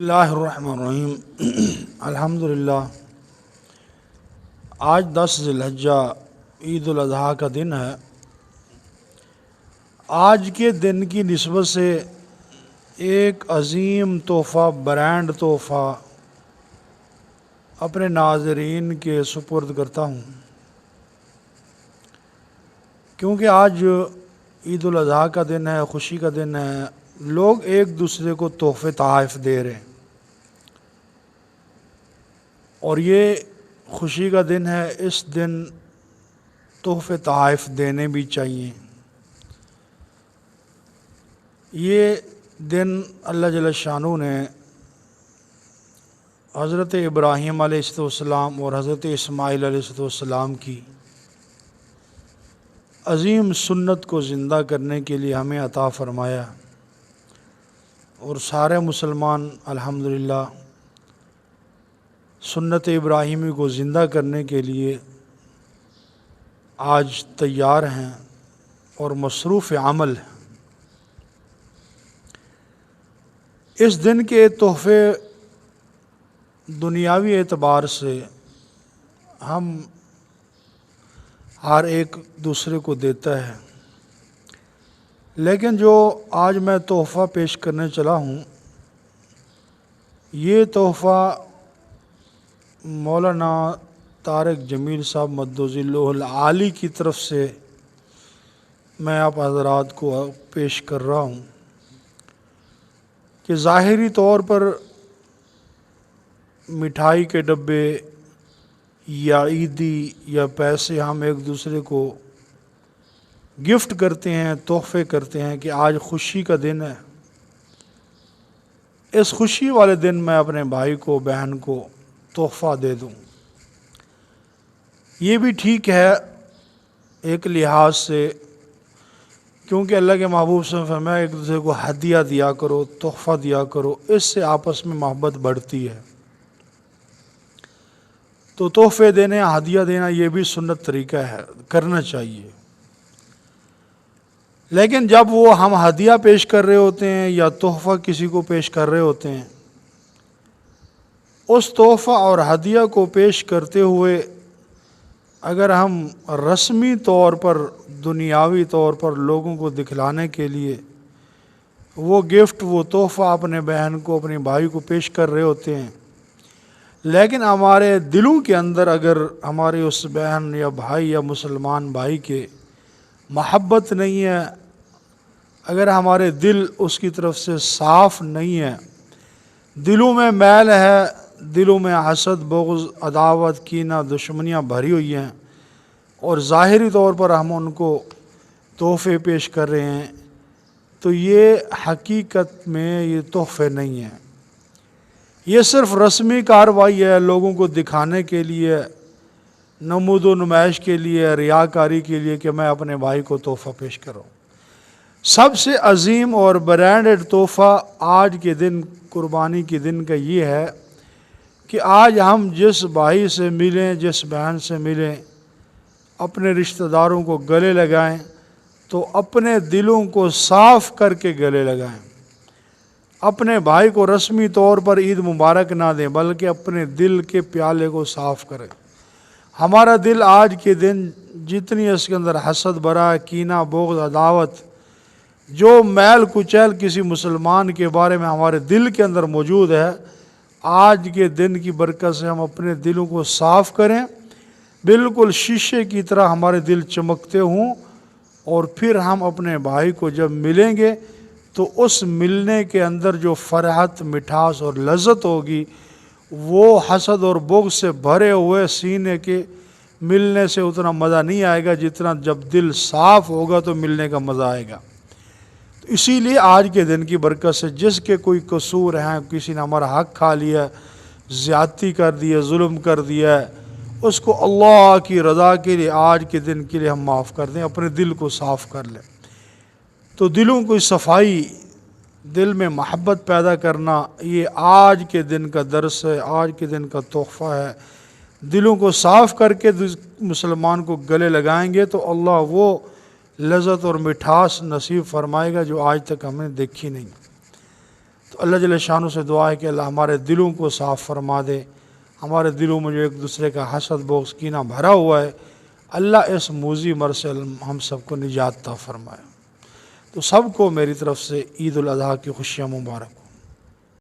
اللہ الرحمن الرحیم الحمدللہ۔ آج 10 ذی الحجہ عید الاضحیٰ کا دن ہے۔ آج کے دن کی نسبت سے ایک عظیم تحفہ، برانڈ تحفہ اپنے ناظرین کے سپرد کرتا ہوں، کیونکہ آج عید الاضحیٰ کا دن ہے، خوشی کا دن ہے۔ لوگ ایک دوسرے کو تحفے تحائف دے رہے ہیں، اور یہ خوشی کا دن ہے۔ اس دن تحفے تحائف دینے بھی چاہیے۔ یہ دن اللہ جل شانہ نے حضرت ابراہیم علیہ السلام اور حضرت اسماعیل علیہ السلام کی عظیم سنت کو زندہ کرنے کے لیے ہمیں عطا فرمایا، اور سارے مسلمان الحمدللہ سنت ابراہیمی کو زندہ کرنے کے لیے آج تیار ہیں اور مصروف عمل ہیں۔ اس دن کے تحفے دنیاوی اعتبار سے ہم ہر ایک دوسرے کو دیتا ہے، لیکن جو آج میں تحفہ پیش کرنے چلا ہوں، یہ تحفہ مولانا طارق جمیل صاحب مدظلہ العالی کی طرف سے میں آپ حضرات کو پیش کر رہا ہوں کہ ظاہری طور پر مٹھائی کے ڈبے یا عیدی یا پیسے ہم ایک دوسرے کو گفٹ کرتے ہیں، تحفے کرتے ہیں کہ آج خوشی کا دن ہے، اس خوشی والے دن میں اپنے بھائی کو، بہن کو تحفہ دے دوں۔ یہ بھی ٹھیک ہے ایک لحاظ سے، کیونکہ اللہ کے محبوب صلی اللہ علیہ وسلم فرمایا ایک دوسرے کو ہدیہ دیا کرو، تحفہ دیا کرو، اس سے آپس میں محبت بڑھتی ہے۔ تو تحفے دینے، ہدیہ دینا یہ بھی سنت طریقہ ہے، کرنا چاہیے۔ لیکن جب وہ ہم ہدیہ پیش کر رہے ہوتے ہیں یا تحفہ کسی کو پیش کر رہے ہوتے ہیں، اس تحفہ اور ہدیہ کو پیش کرتے ہوئے اگر ہم رسمی طور پر، دنیاوی طور پر لوگوں کو دکھلانے کے لیے وہ گفٹ، وہ تحفہ اپنے بہن کو، اپنے بھائی کو پیش کر رہے ہوتے ہیں، لیکن ہمارے دلوں کے اندر اگر ہمارے اس بہن یا بھائی یا مسلمان بھائی کے محبت نہیں ہے، اگر ہمارے دل اس کی طرف سے صاف نہیں ہے، دلوں میں میل ہے، دلوں میں حسد، بغض، عداوت، کینہ، دشمنیاں بھری ہوئی ہیں، اور ظاہری طور پر ہم ان کو تحفے پیش کر رہے ہیں، تو یہ حقیقت میں یہ تحفے نہیں ہیں۔ یہ صرف رسمی کارروائی ہے، لوگوں کو دکھانے کے لیے، نمود و نمائش کے لیے، ریاکاری کے لیے کہ میں اپنے بھائی کو تحفہ پیش کروں۔ سب سے عظیم اور برانڈڈ تحفہ آج کے دن، قربانی کے دن کا یہ ہے کہ آج ہم جس بھائی سے ملیں، جس بہن سے ملیں، اپنے رشتہ داروں کو گلے لگائیں تو اپنے دلوں کو صاف کر کے گلے لگائیں۔ اپنے بھائی کو رسمی طور پر عید مبارک نہ دیں، بلکہ اپنے دل کے پیالے کو صاف کریں۔ ہمارا دل آج کے دن جتنی اس کے اندر حسد بھرا ہے، کینہ، بغض، عداوت، جو میل کچیل کسی مسلمان کے بارے میں ہمارے دل کے اندر موجود ہے، آج کے دن کی برکت سے ہم اپنے دلوں کو صاف کریں، بالکل شیشے کی طرح ہمارے دل چمکتے ہوں، اور پھر ہم اپنے بھائی کو جب ملیں گے تو اس ملنے کے اندر جو فرحت، مٹھاس اور لذت ہوگی، وہ حسد اور بغض سے بھرے ہوئے سینے کے ملنے سے اتنا مزہ نہیں آئے گا جتنا جب دل صاف ہوگا تو ملنے کا مزہ آئے گا۔ اسی لیے آج کے دن کی برکت سے جس کے کوئی قصور ہیں، کسی نے ہمارا حق کھا لیا، زیادتی کر دی ہے، ظلم کر دیا ہے، اس کو اللہ کی رضا کے لیے آج کے دن کے لیے ہم معاف کر دیں، اپنے دل کو صاف کر لیں۔ تو دلوں کی صفائی، دل میں محبت پیدا کرنا، یہ آج کے دن کا درس ہے، آج کے دن کا تحفہ ہے۔ دلوں کو صاف کر کے مسلمان کو گلے لگائیں گے تو اللہ وہ لذت اور مٹھاس نصیب فرمائے گا جو آج تک ہم نے دیکھی نہیں۔ تو اللہ جل شانہ سے دعا ہے کہ اللہ ہمارے دلوں کو صاف فرما دے، ہمارے دلوں میں جو ایک دوسرے کا حسد بغض کینہ بھرا ہوا ہے، اللہ اس موذی مر سے ہم سب کو نجات عطا فرمائے۔ تو سب کو میری طرف سے عید الاضحیٰ کی خوشیاں مبارک ہوں۔